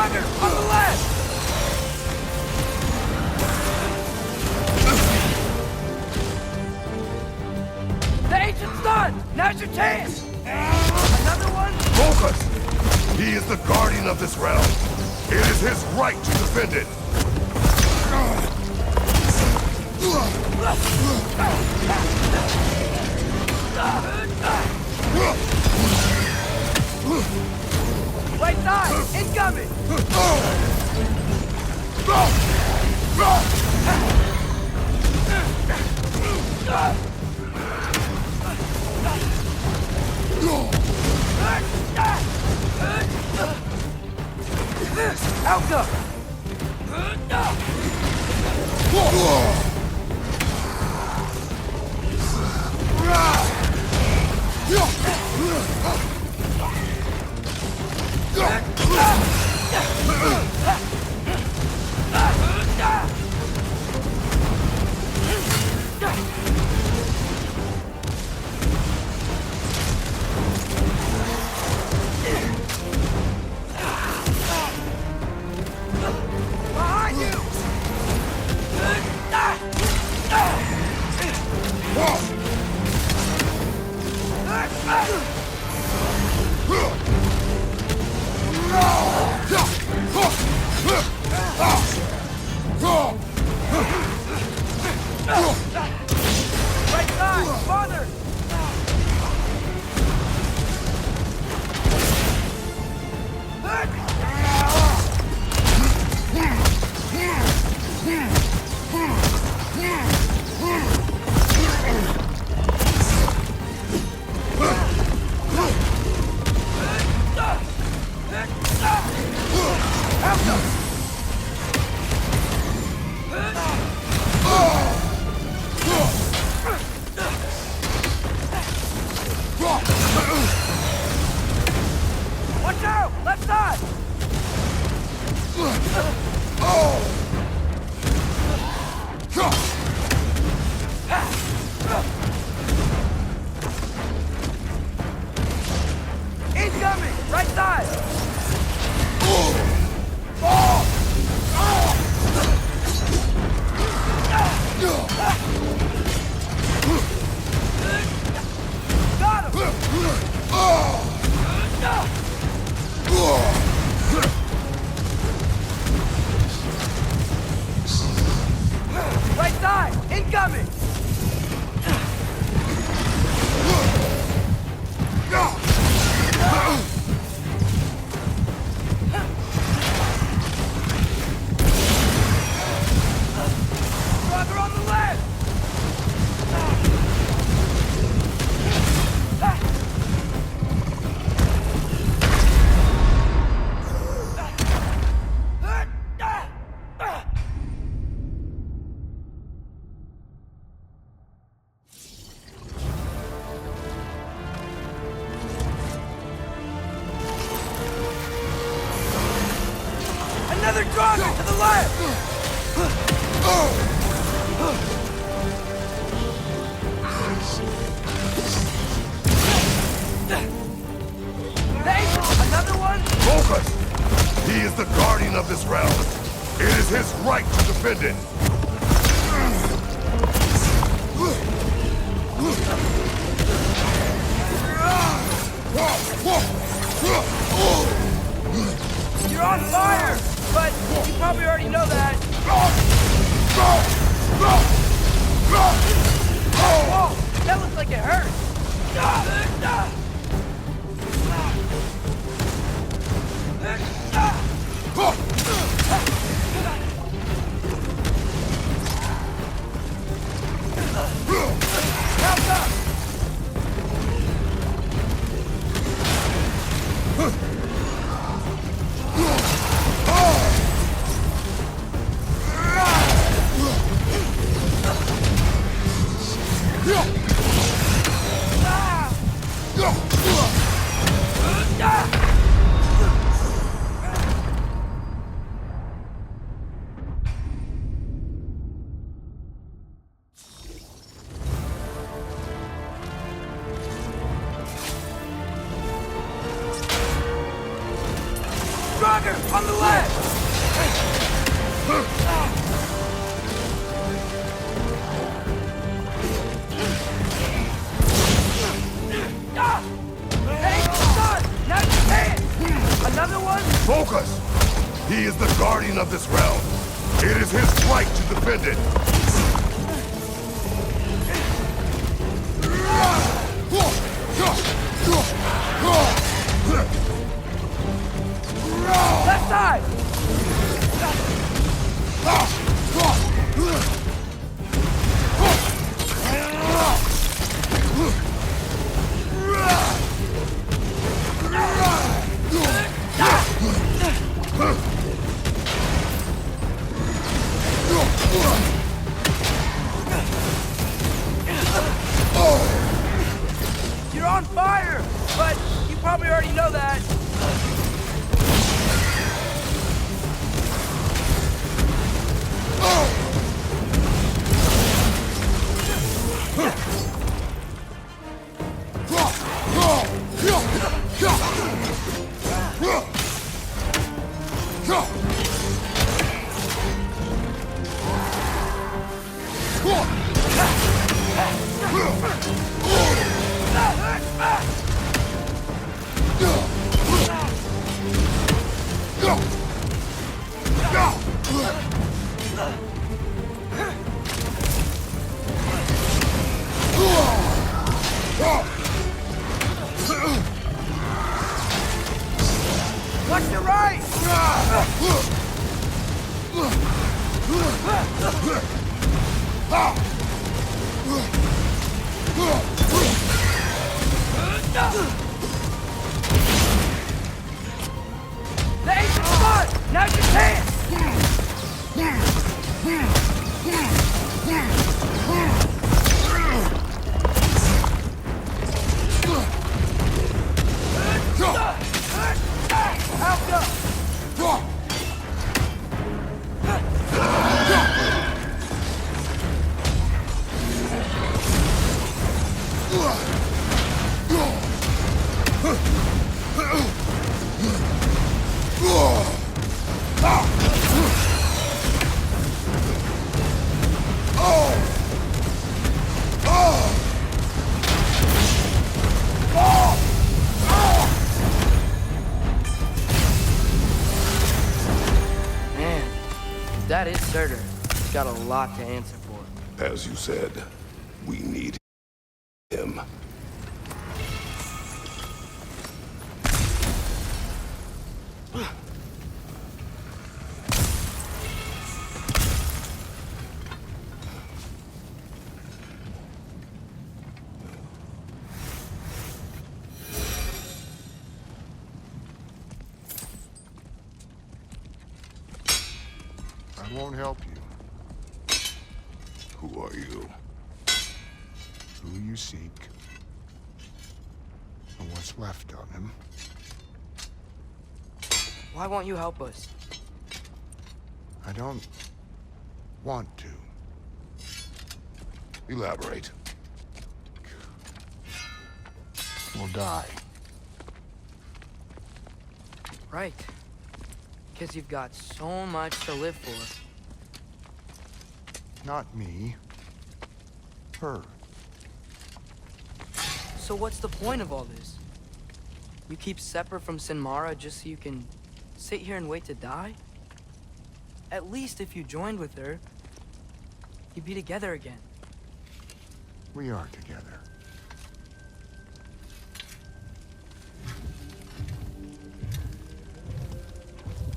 Draugr on the left! The ancient's done! Now's your chance! Another one? Focus! He is the guardian of this realm. It is his right to defend it. Right side! Incoming! Alka! Behind you! Right side! Farther! Watch out! Left side! Incoming! Right side! Got him! Right side! Incoming! Brother on the left! Another Draugr to the left! Thanks! Another one? Focus! He is the guardian of this realm. It is his right to defend it. You're on fire! But you probably already know that. Whoa! That looks like it hurts! Help up! Dagger on the left! Hey, son! Now's your chance! Another one? Focus! He is the guardian of this realm. It is his right to defend it. Left side! You're on fire, but you probably already know that. Watch your right! The ancient spot! Now's your chance! Out go! That is Surtur. He's got a lot to answer for. As you said, we need him. I won't help you. Who are you? Who you seek, and what's left of him. Why won't you help us? I don't want to. Elaborate. We'll die. Right. Because you've got so much to live for. Not me. Her. So what's the point of all this? You keep separate from Sinmara just so you can sit here and wait to die? At least if you joined with her, you'd be together again. We are together.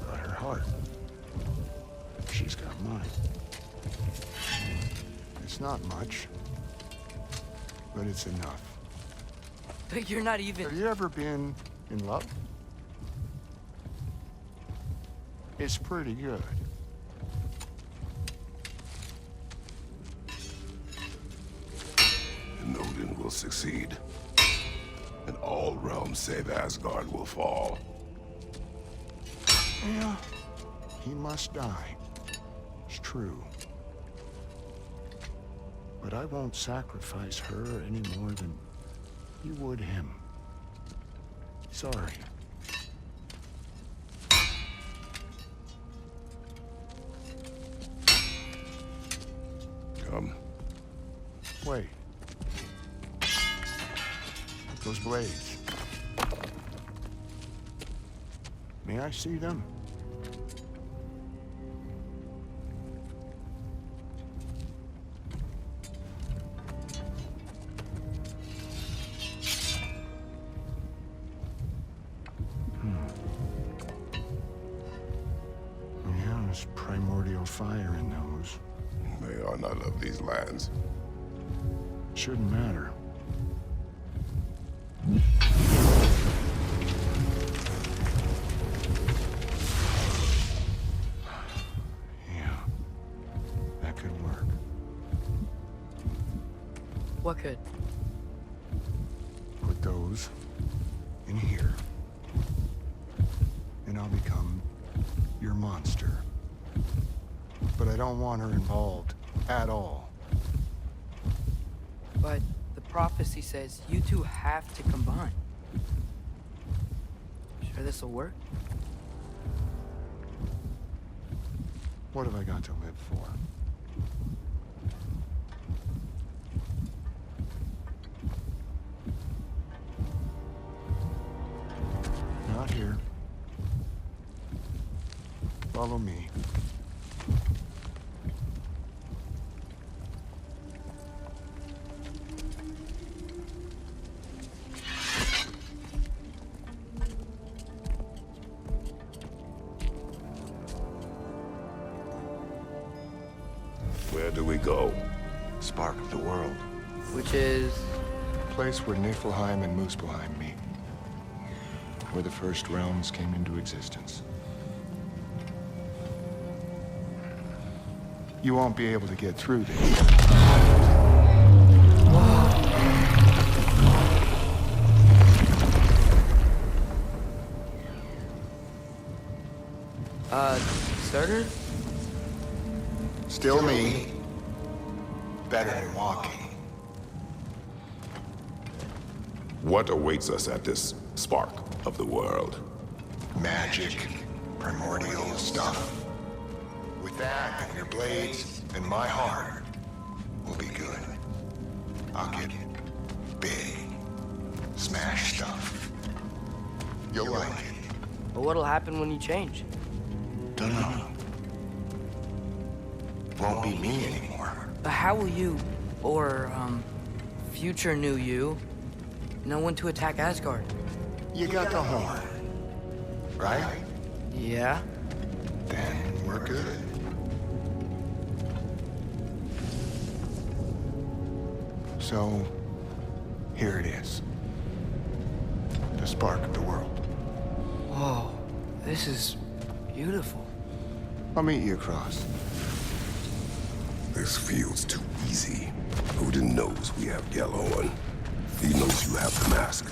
Got her heart. She's got mine. It's not much, but it's enough. But you're not even... Have you ever been in love? It's pretty good. And Odin will succeed. And all realms save Asgard will fall. Yeah, he must die. It's true. But I won't sacrifice her any more than you would him. Sorry. Come. Wait. Those blades. May I see them? Yeah, there's primordial fire in those. They are not of these lands. Shouldn't matter. Yeah, that could work. What could? Put those in here, and I'll become your monster. But I don't want her involved at all. But the prophecy says you two have to combine. Sure this'll work? What have I got to live for? Not here. Follow me. Where do we go? Spark of the world. Which is... Place where Niflheim and Muspelheim meet. Where the first realms came into existence. You won't be able to get through this. Surtur? Still me. Better than walking. What awaits us at this spark of the world? Magic, primordial stuff. With that and your blades and my heart, we'll be good. I'll get big. Smash stuff. You'll like it. But what'll happen when you change? Dunno. Won't be me anymore. But how will you, or, future new you, know when to attack Asgard? You got the horn, right? Yeah? Then we're good. So, here it is. The spark of the world. Whoa, this is beautiful. I'll meet you across. This feels too easy. Odin knows we have Yellow one. He knows you have the mask.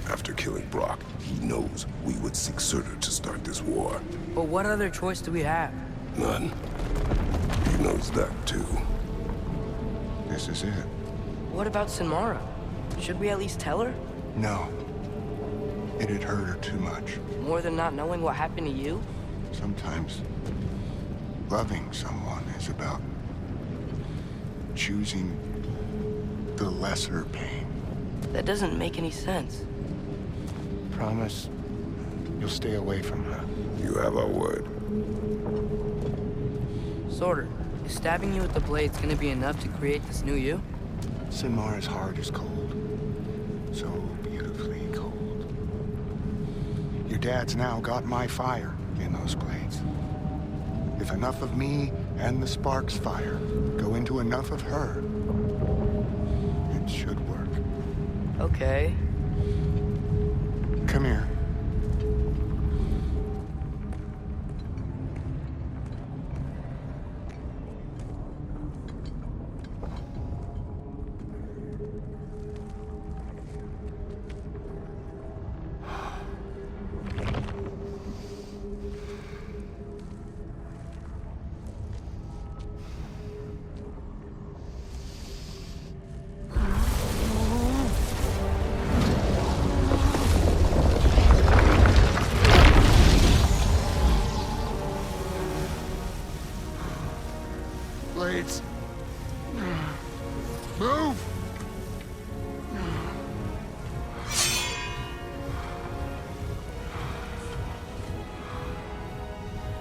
After killing Brock, he knows we would seek Surtur to start this war. But what other choice do we have? None. He knows that too. This is it. What about Sinmara? Should we at least tell her? No. It'd hurt her too much. More than not knowing what happened to you? Sometimes, loving someone is about choosing the lesser pain. That doesn't make any sense. Promise you'll stay away from her. You have our word. Surtur, is stabbing you with the blades gonna be enough to create this new you? Sinmara's heart is cold. So beautifully cold. Your dad's now got my fire in those blades. If enough of me and the spark's fire go into enough of her, it should work. Okay. Come here.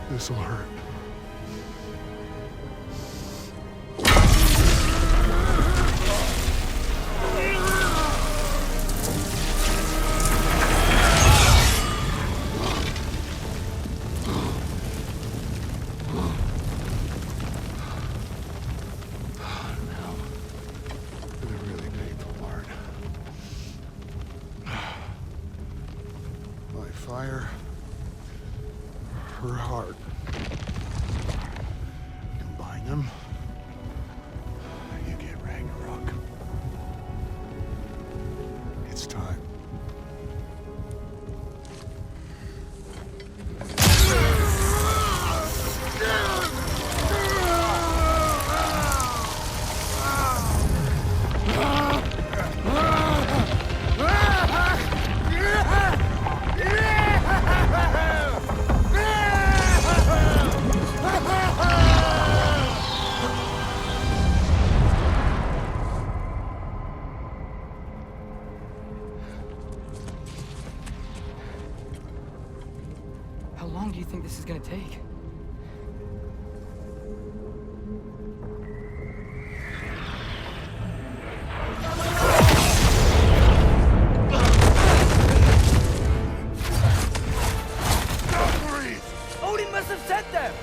This'll hurt. Fire, her heart. Combine them, you get Ragnarok. It's time. How long do you think this is gonna take? Odin must have sent them!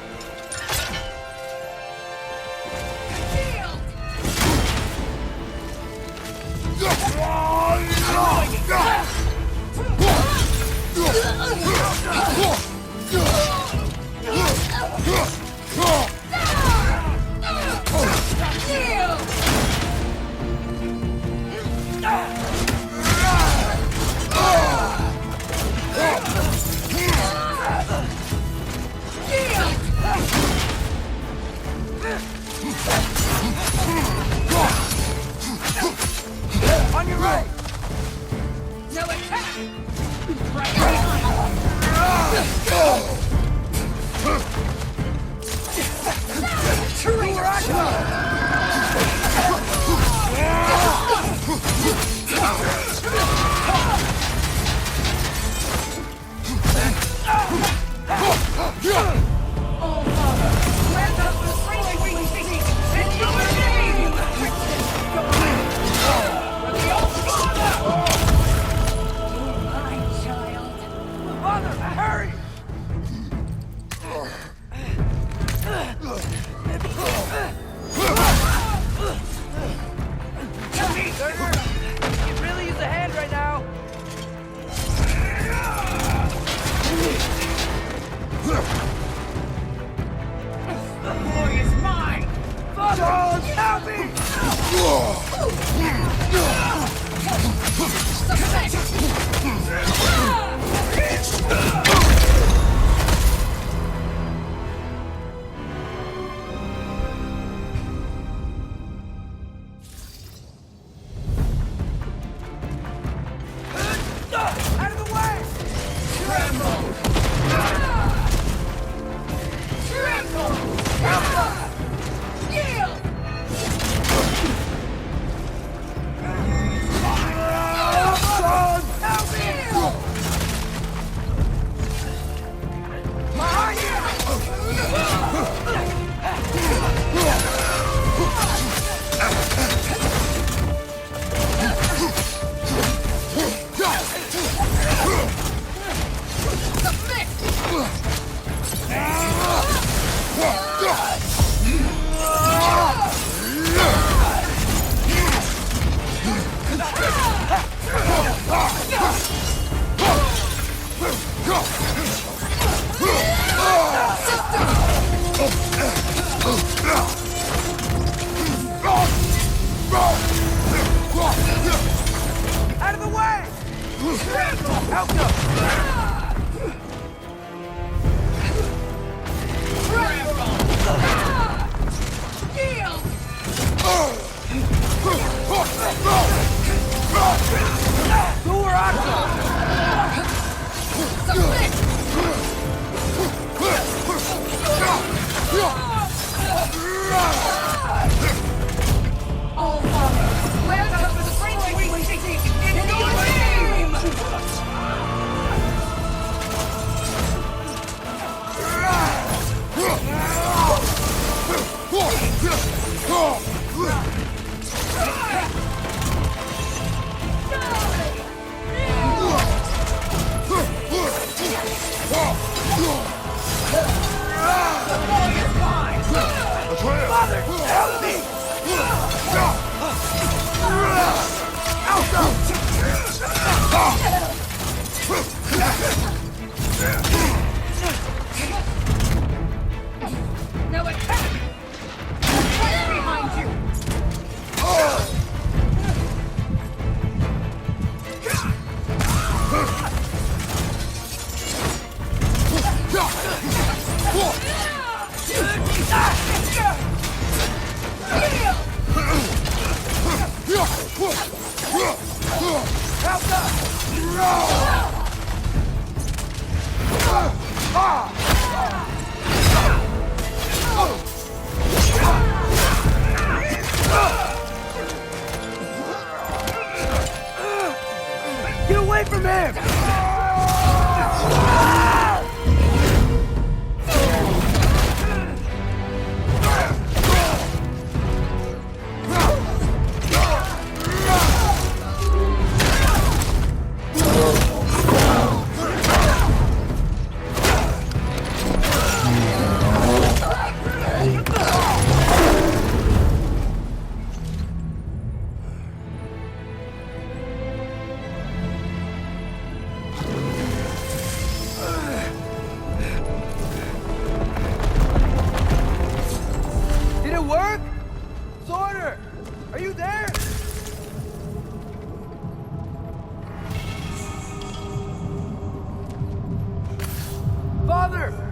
On your right! No attack! Hurry! You really use a hand right now. The glory is mine! Father, help me! Out of the way! Tremble! Yield! Help me! Behind Out of the way! Help them! Yield! Who are All Father, where does the spring in your name? Get away from him!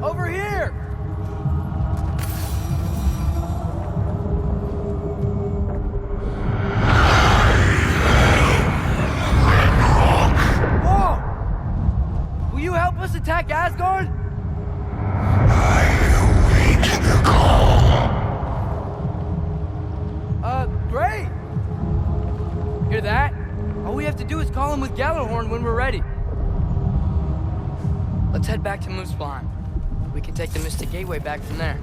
Over here! Whoa! Will you help us attack Asgard? I await the call. Great! Hear that? All we have to do is call him with Gjallarhorn when we're ready. Let's head back to Muspelheim. We can take the Mystic Gateway back from there.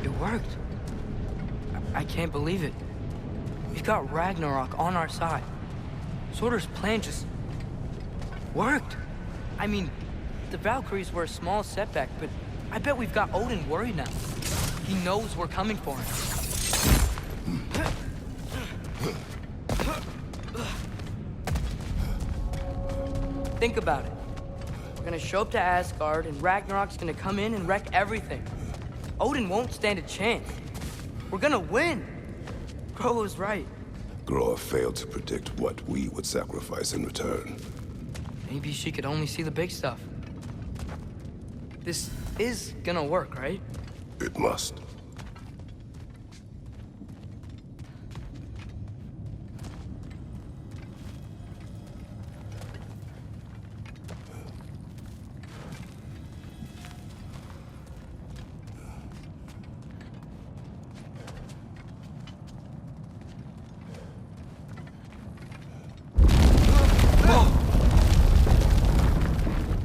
It worked. I can't believe it. We've got Ragnarok on our side. Surtur's plan just worked. I mean, the Valkyries were a small setback, but I bet we've got Odin worried now. He knows we're coming for him. Think about it. We're gonna show up to Asgard, and Ragnarok's gonna come in and wreck everything. Odin won't stand a chance. We're gonna win. Groa was right. Groa failed to predict what we would sacrifice in return. Maybe she could only see the big stuff. This is gonna work, right? It must.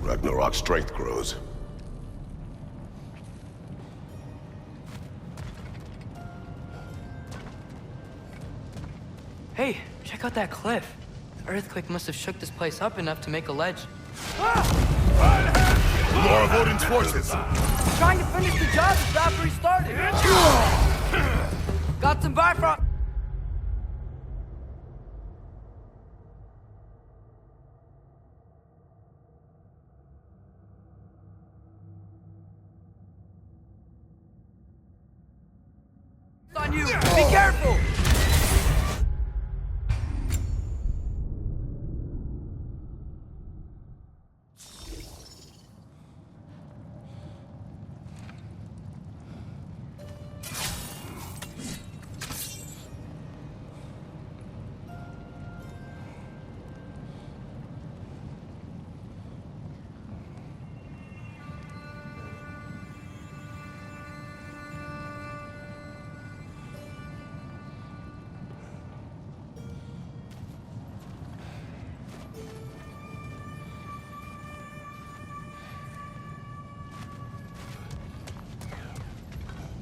Ragnarok's strength grows. Hey, check out that cliff. The earthquake must have shook this place up enough to make a ledge. More of Odin's forces! Trying to finish the job as Valkyrie started. Got some Bifrost. On you. Be careful.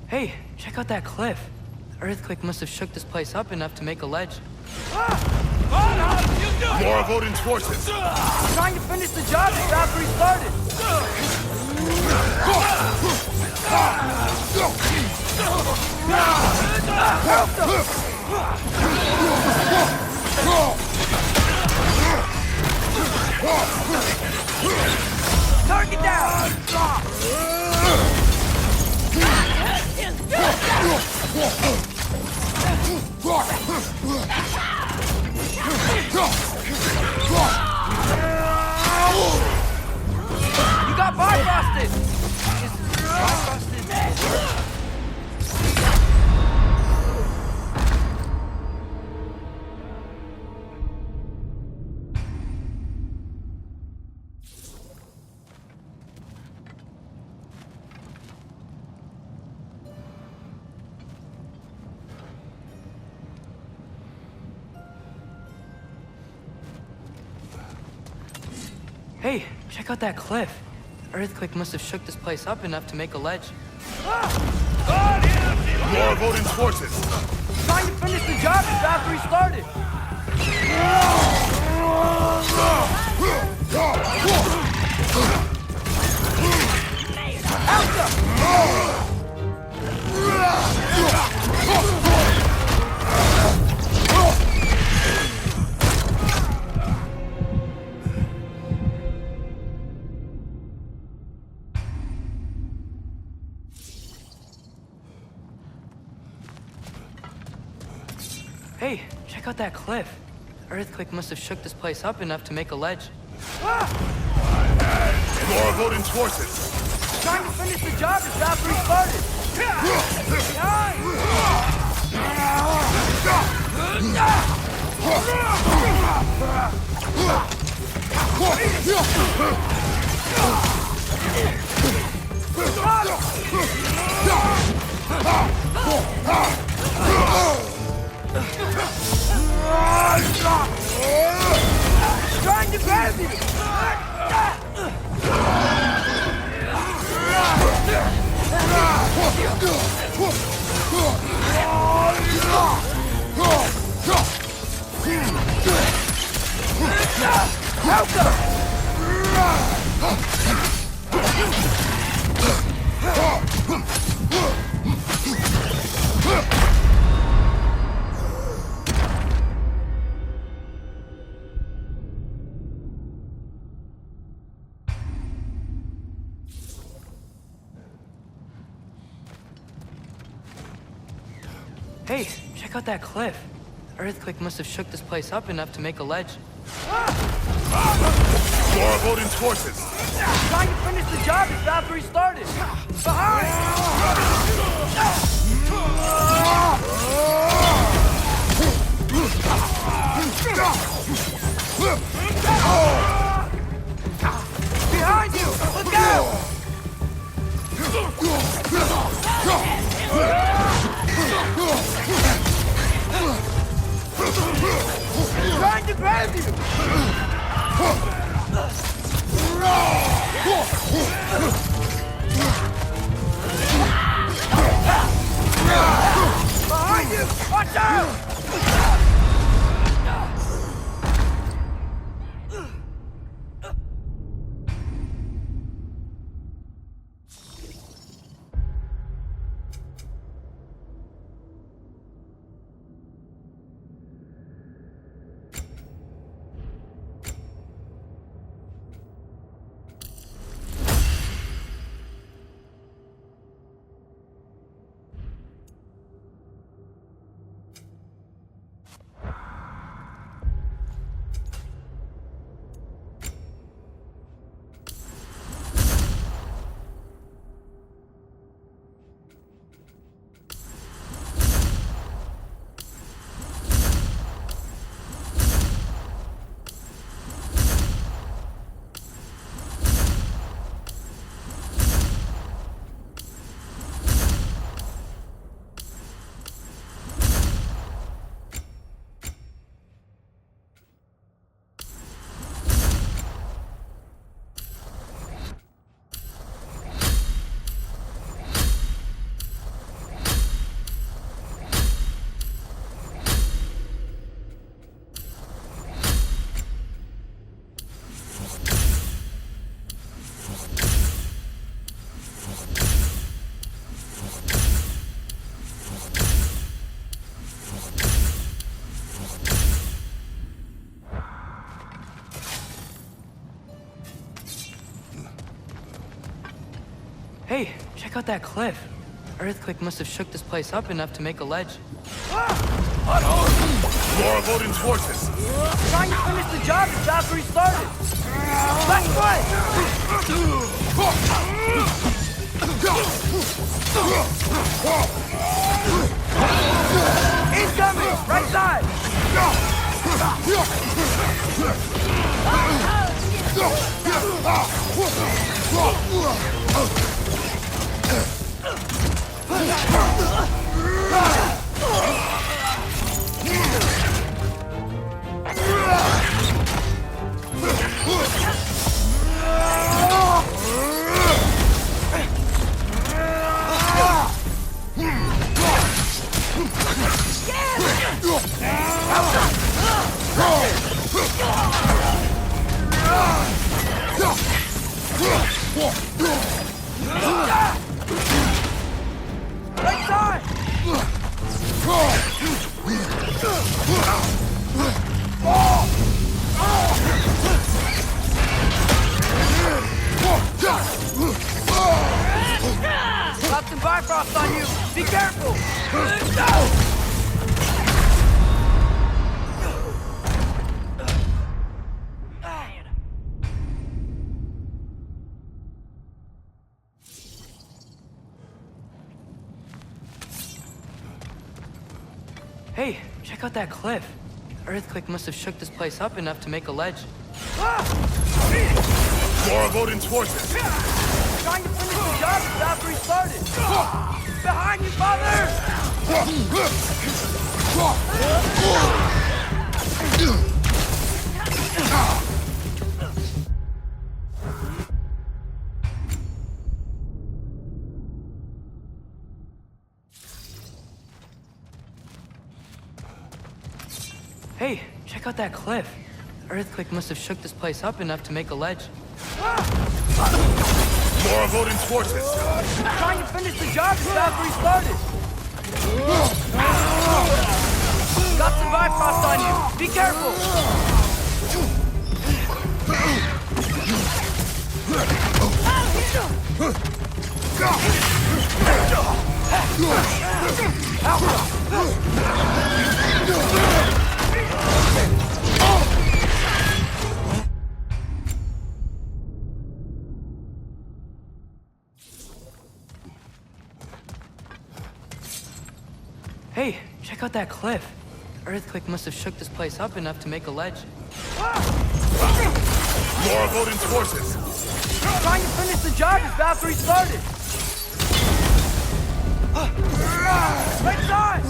Hey, check out that cliff. The earthquake must have shook this place up enough to make a ledge. More of Odin's forces! Trying to finish the job as Valkyrie started. Help them! Target down! You got bifrosted! Hey, check out that cliff. The earthquake must have shook this place up enough to make a ledge. More Odin's forces! Trying to finish the job just after he started. Hey, check out that cliff. The earthquake must have shook this place up enough to make a ledge. More Odin's forces! Trying to finish the job just after he started. Trying to grab you! Hey, check out that cliff. The earthquake must have shook this place up enough to make a ledge. More Odin's forces! Trying to finish the job just after he started. Behind! Behind you! Look out! Trying to grab you! Behind you! Watch out! Hey, check out that cliff. Earthquake must have shook this place up enough to make a ledge. More of Odin's forces. Trying to finish the job as Valkyrie started. Left foot! Incoming! Right side! Right side! Got some Bifrost on you! Be careful! Hey, check out that cliff. Earthquake must have shook this place up enough to make a ledge. More of Odin's forces. Trying to finish the job as Valkyrie started. Behind you, father! Hey, check out that cliff. Earthquake must have shook this place up enough to make a ledge. More of Odin's forces. Trying to finish the job as Valkyrie started. Got some Bifrost on you. Be careful. Hey, check out that cliff. Earthquake must have shook this place up enough to make a ledge. More of Odin's forces. Trying to finish the job as Valkyrie started. Right side!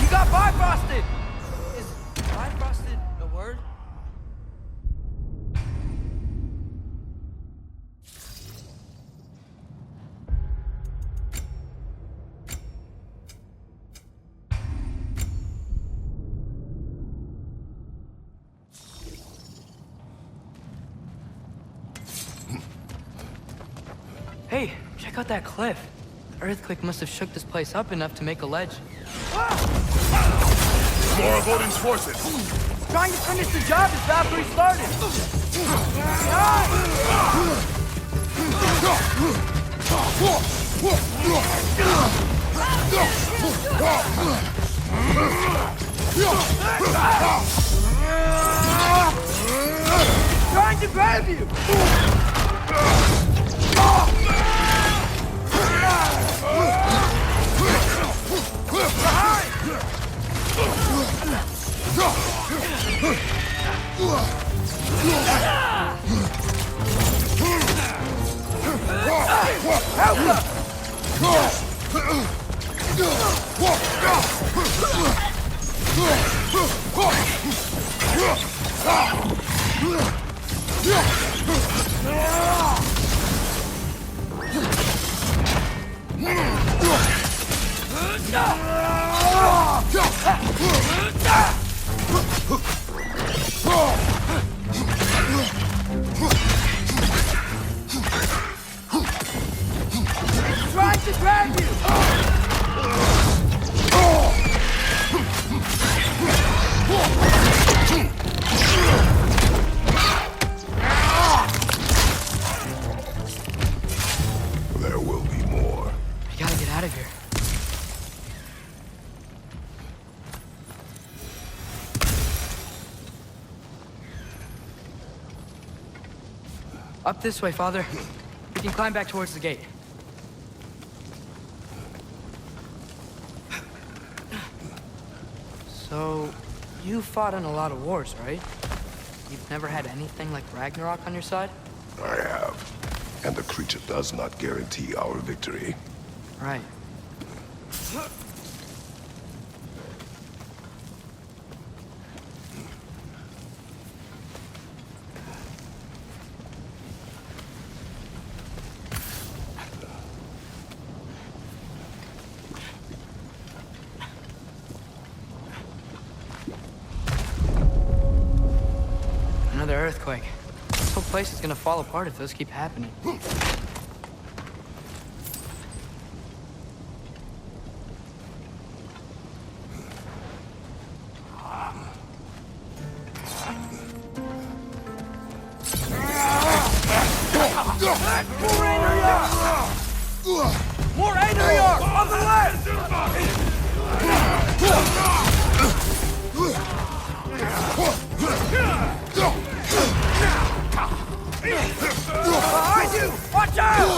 You got Bifrosted! Is Bifrosted a word? Hey, check out that cliff. Earthquake must have shook this place up enough to make a ledge. More of Odin's forces. Trying to finish the job as Valkyrie started. Trying to grab you. Trying to grab you! Up this way, Father. We can climb back towards the gate. So, you fought in a lot of wars, right? You've never had anything like Ragnarok on your side? I have. And the creature does not guarantee our victory. Right. Another earthquake. This whole place is gonna fall apart if those keep happening. More Aesir! On the left! Behind you! Watch out!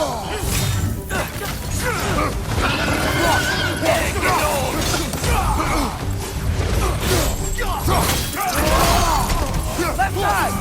Left side!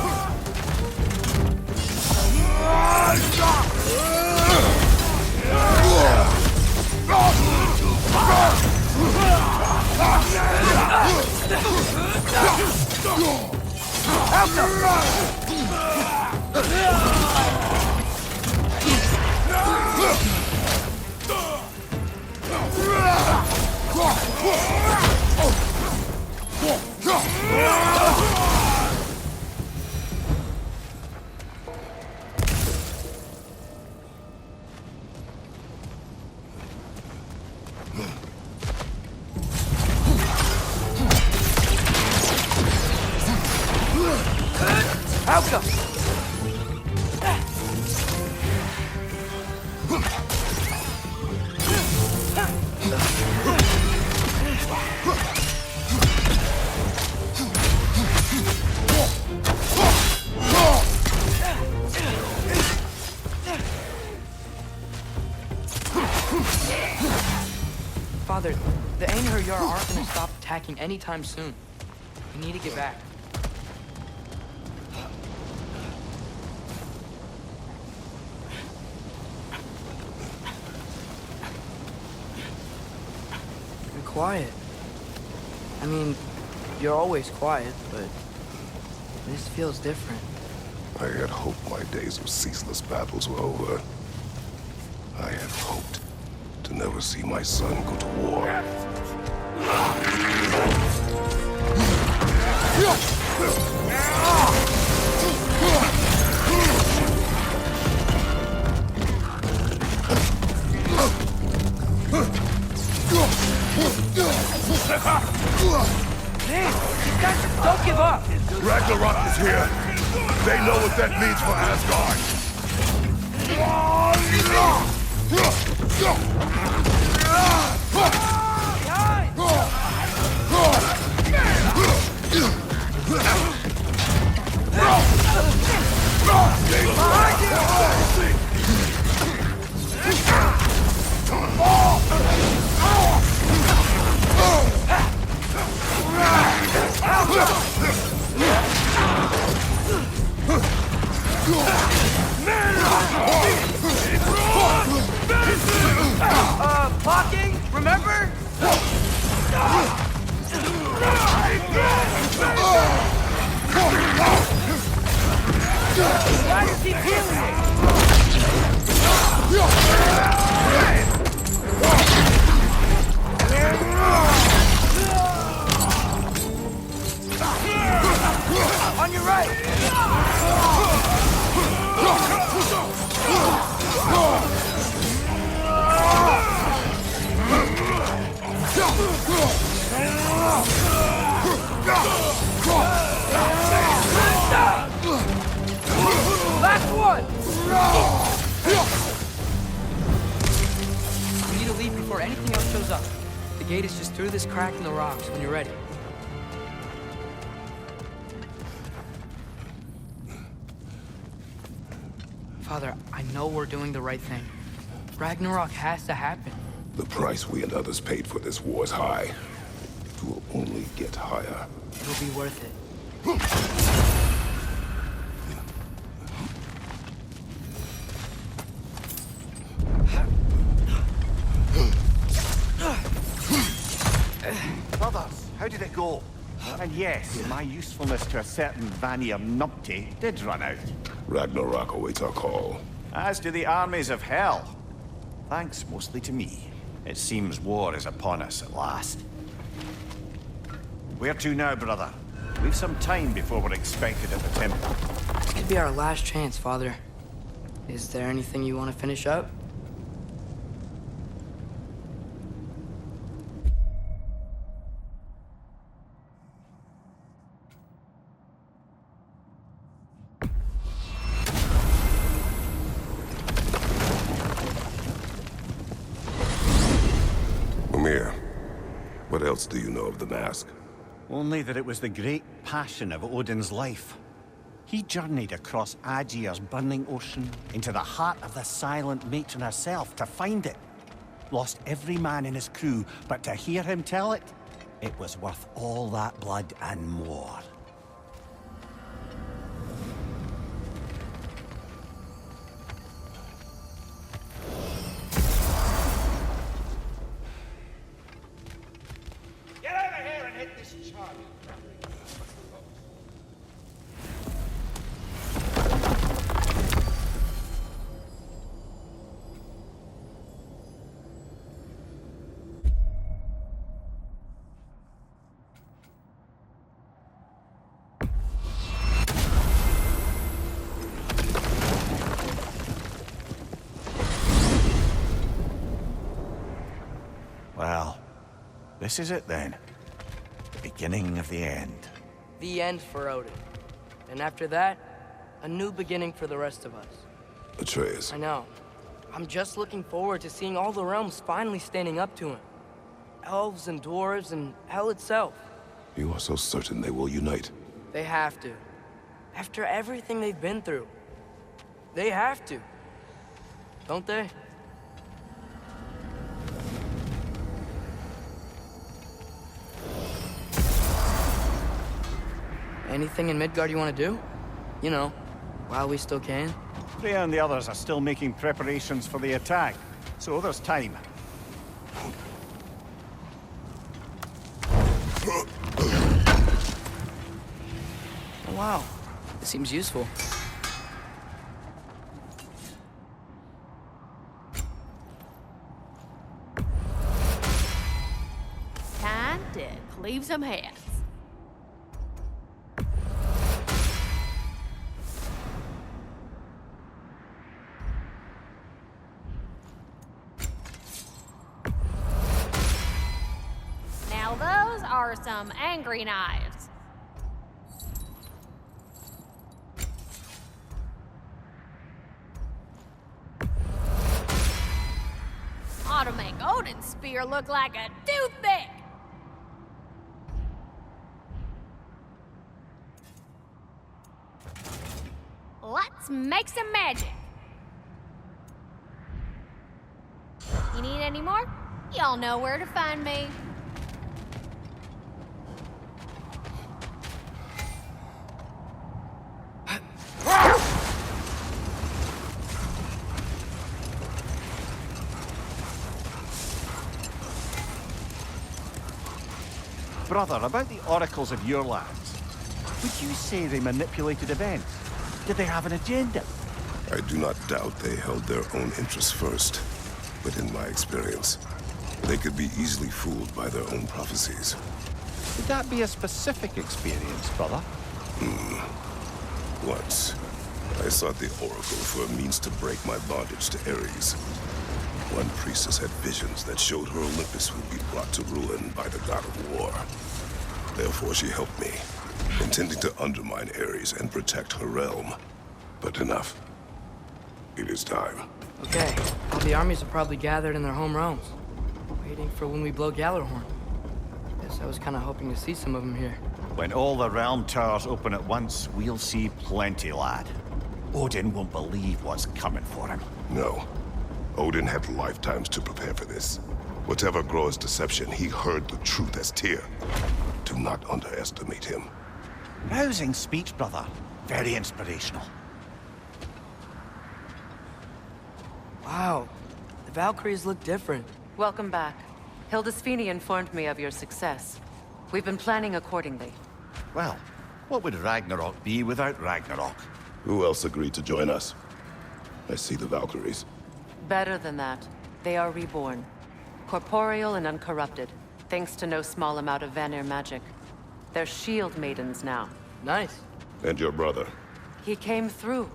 Outcome! Father, the Aesir aren't gonna stop attacking anytime soon. We need to get back. You're quiet. I mean, you're always quiet, but this feels different. I had hoped my days of ceaseless battles were over. I had hoped to never see my son go to war. Man, these guys just don't give up! Ragnarok is here. They know what that means for Asgard. Blocking, remember? Gotta keep healing it. On your right. Last one! We need to leave before anything else shows up. The gate is just through this crack in the rocks when you're ready. Father, I know we're doing the right thing. Ragnarok has to happen. The price we and others paid for this war is high. It will only get higher. It'll be worth it. Brothers, how did it go? And yes, my usefulness to a certain Vanir numpty did run out. Ragnarok awaits our call. As do the armies of hell. Thanks mostly to me. It seems war is upon us at last. Where to now, brother? We've some time before we're expected at the temple. This could be our last chance, Father. Is there anything you want to finish up? What else do you know of the mask? Only that it was the great passion of Odin's life. He journeyed across Aegir's burning ocean into the heart of the silent matron herself to find it. Lost every man in his crew, but to hear him tell it, it was worth all that blood and more. Well, this is it then. The beginning of the end. The end for Odin. And after that, a new beginning for the rest of us. Atreus. I know. I'm just looking forward to seeing all the realms finally standing up to him. Elves and dwarves and hell itself. You are so certain they will unite. They have to. After everything they've been through. They have to. Don't they? Anything in Midgard you want to do? You know, while we still can. Freya and the others are still making preparations for the attack, so there's time. Oh, wow. This seems useful. Time to cleave some heads. Now those are some angry knives. Ought to make Odin's spear look like a toothpick. Let's make some magic. You need any more? Y'all know where to find me. Brother, about the oracles of your lands, would you say they manipulated events? Did they have an agenda? I do not doubt they held their own interests first. But in my experience, they could be easily fooled by their own prophecies. Would that be a specific experience, brother? Once, I sought the Oracle for a means to break my bondage to Ares. One priestess had visions that showed her Olympus would be brought to ruin by the god of war. Therefore she helped me, intending to undermine Ares and protect her realm. But enough. It is time. Okay, all the armies are probably gathered in their home realms, waiting for when we blow Gjallarhorn. Guess I was kind of hoping to see some of them here. When all the realm towers open at once, we'll see plenty, lad. Odin won't believe what's coming for him. No. Odin had lifetimes to prepare for this. Whatever Groa's deception, he heard the truth as Tyr. Do not underestimate him. Rousing speech, brother. Very inspirational. Wow, the Valkyries look different. Welcome back. Hildisfini informed me of your success. We've been planning accordingly. Well, what would Ragnarok be without Ragnarok? Who else agreed to join us? I see the Valkyries. Better than that. They are reborn. Corporeal and uncorrupted, thanks to no small amount of Vanir magic. They're shield maidens now. Nice. And your brother? He came through.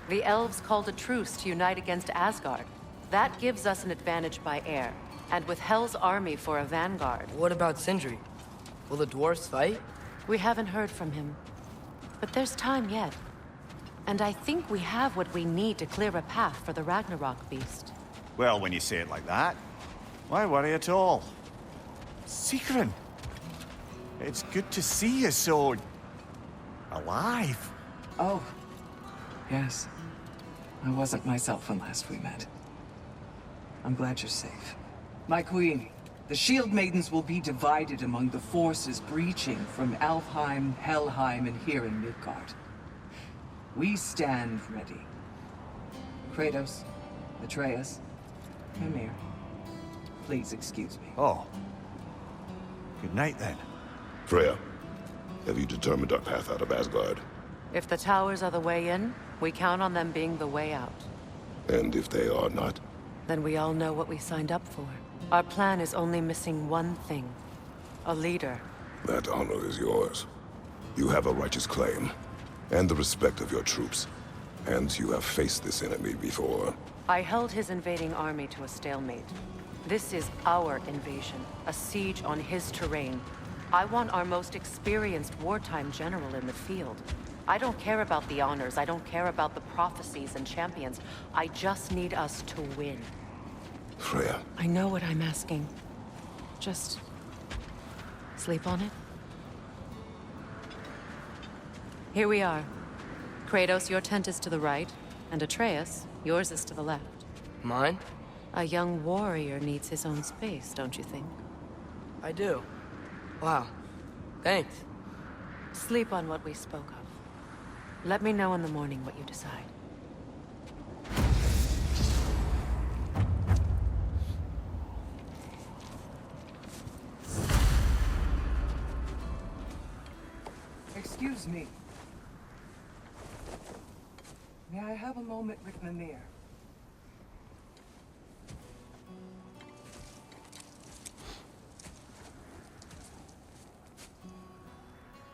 The elves called a truce to unite against Asgard. That gives us an advantage by air, and with Hel's army for a vanguard. What about Sindri? Will the dwarves fight? We haven't heard from him. But there's time yet. And I think we have what we need to clear a path for the Ragnarok beast. Well, when you say it like that, why worry at all? Sigrun! It's good to see you so... alive. Oh, yes. I wasn't myself when last we met. I'm glad you're safe. My queen, the Shield Maidens will be divided among the forces breaching from Alfheim, Helheim, and here in Midgard. We stand ready. Kratos, Atreus, Mimir, please excuse me. Oh. Good night, then. Freya, have you determined our path out of Asgard? If the towers are the way in, we count on them being the way out. And if they are not? Then we all know what we signed up for. Our plan is only missing one thing. A leader. That honor is yours. You have a righteous claim, and the respect of your troops. And you have faced this enemy before. I held his invading army to a stalemate. This is our invasion, a siege on his terrain. I want our most experienced wartime general in the field. I don't care about the honors, I don't care about the prophecies and champions. I just need us to win. Freya. I know what I'm asking. Just... sleep on it? Here we are. Kratos, your tent is to the right, and Atreus, yours is to the left. Mine? A young warrior needs his own space, don't you think? I do. Wow. Thanks. Sleep on what we spoke of. Let me know in the morning what you decide. Excuse me. May I have a moment with Mimir?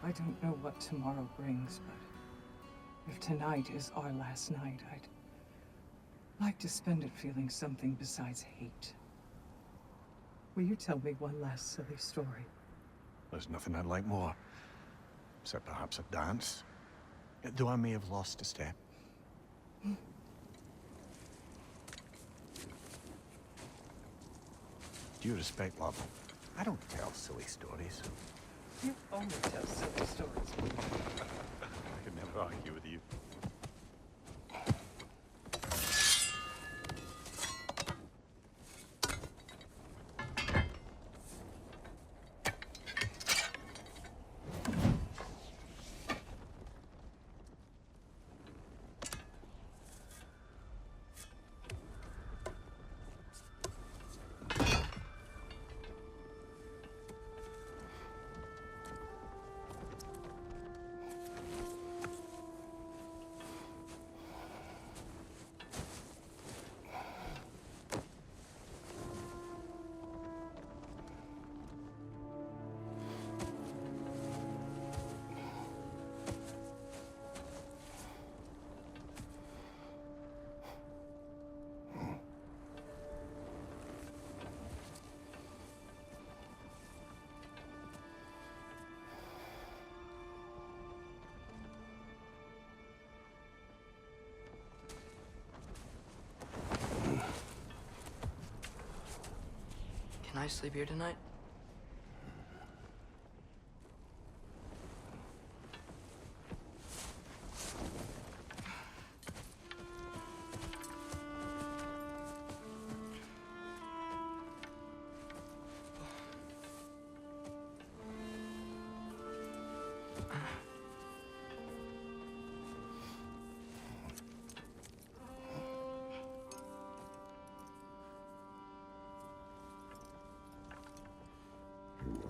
I don't know what tomorrow brings, but if tonight is our last night, I'd like to spend it feeling something besides hate. Will you tell me one last silly story? There's nothing I'd like more. Except perhaps a dance. Though I may have lost a step. Due respect, love, I don't tell silly stories. You only tell silly stories. I can never argue with you. Can I sleep here tonight?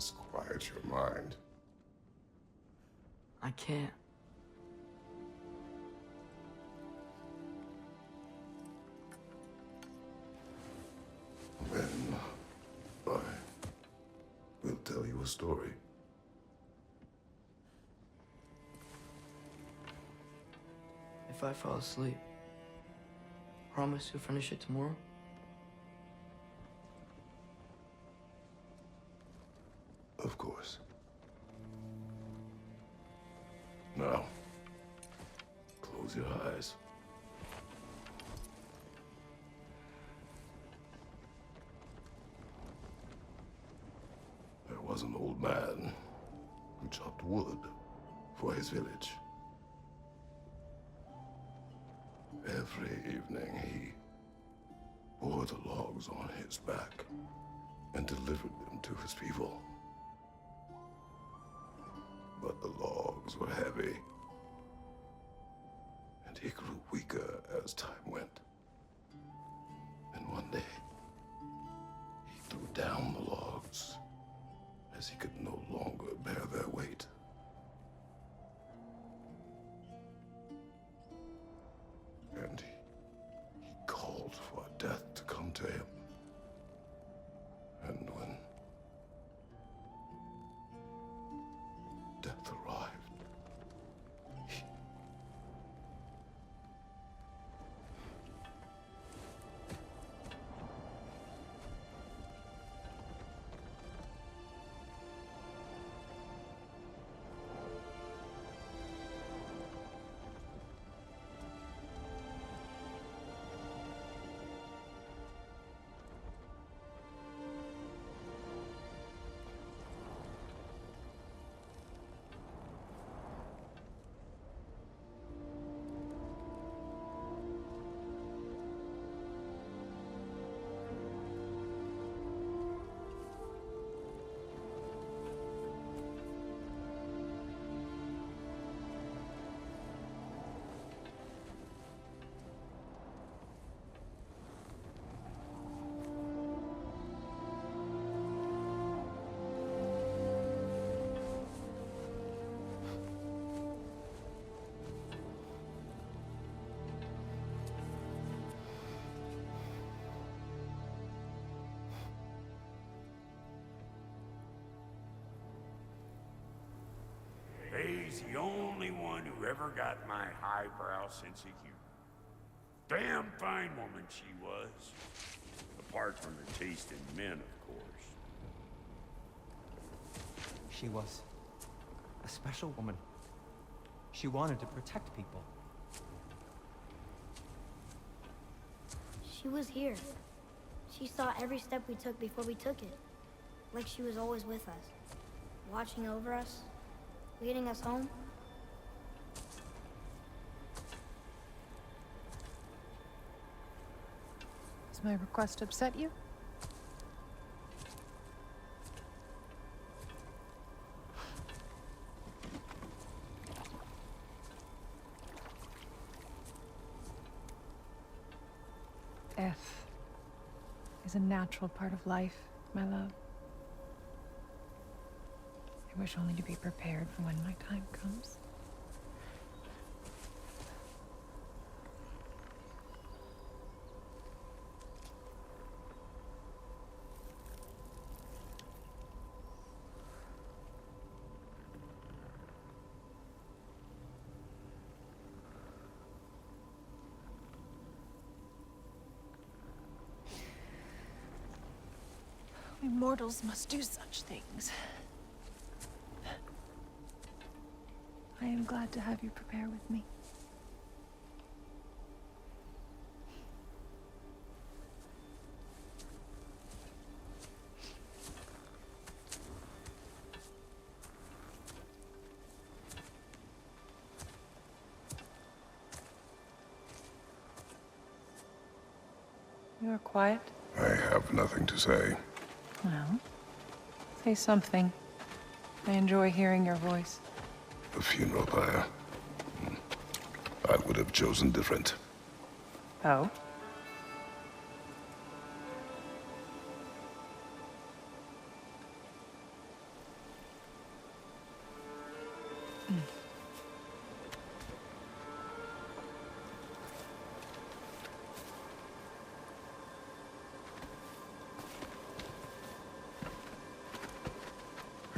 must quiet your mind. I can't. Then I will tell you a story. If I fall asleep, promise you'll finish it tomorrow? Of course. Now, close your eyes. There was an old man who chopped wood for his village. Every evening he bore the logs on his back and delivered them to his people. But the logs were heavy, and he grew weaker as time went. And one day, he threw down the logs as he could no longer bear their weight. And he called for death to come to him. And when death arrived, He's the only one who ever got my highbrow sense of humor. Damn fine woman she was. Apart from her taste in men, of course. She was a special woman. She wanted to protect people. She was here. She saw every step we took before we took it. Like she was always with us. Watching over us. Leading us home. Does my request upset you? Death is a natural part of life, my love. I wish only to be prepared for when my time comes. We mortals must do such things. I am glad to have you prepare with me. You are quiet? I have nothing to say. Well, say something. I enjoy hearing your voice. The funeral pyre. I would have chosen different. Oh?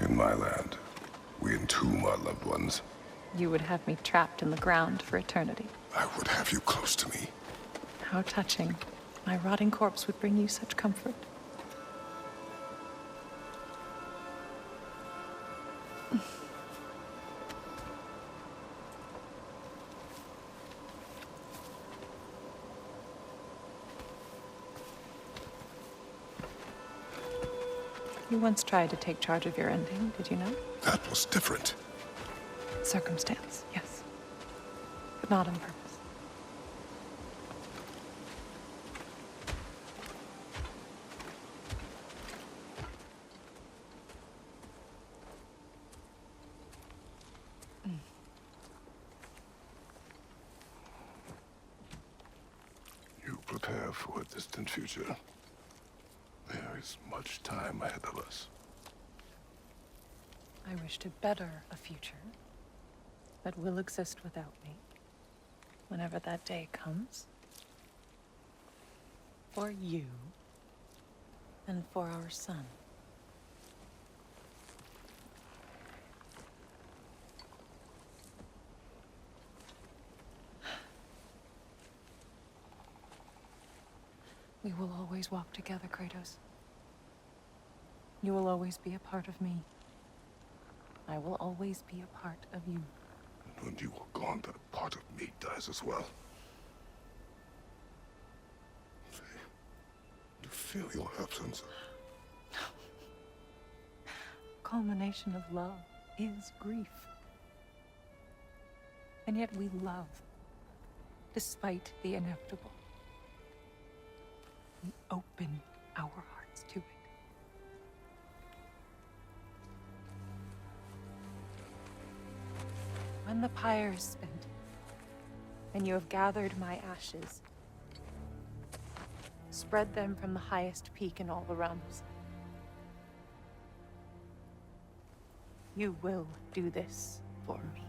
In my land, we entomb our loved ones. You would have me trapped in the ground for eternity. I would have you close to me. How touching. My rotting corpse would bring you such comfort. You once tried to take charge of your ending, did you know? That was different. Circumstance, yes. But not on purpose. You prepare for a distant future. There is much time ahead of us. I wish to better a future that will exist without me, whenever that day comes. For you, and for our son. We will always walk together, Kratos. You will always be a part of me. I will always be a part of you. And when you are gone, that part of me dies as well. You feel your absence. Culmination of love is grief. And yet we love, despite the inevitable. We open our hearts to it. When the pyre is spent, and you have gathered my ashes, spread them from the highest peak in all the realms. You will do this for me.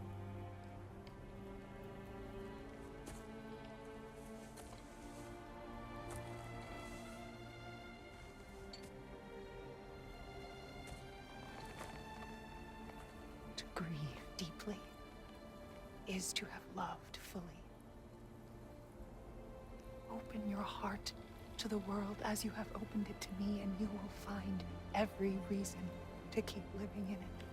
To grieve deeply is to have loved fully. Open your heart to the world as you have opened it to me, and you will find every reason to keep living in it.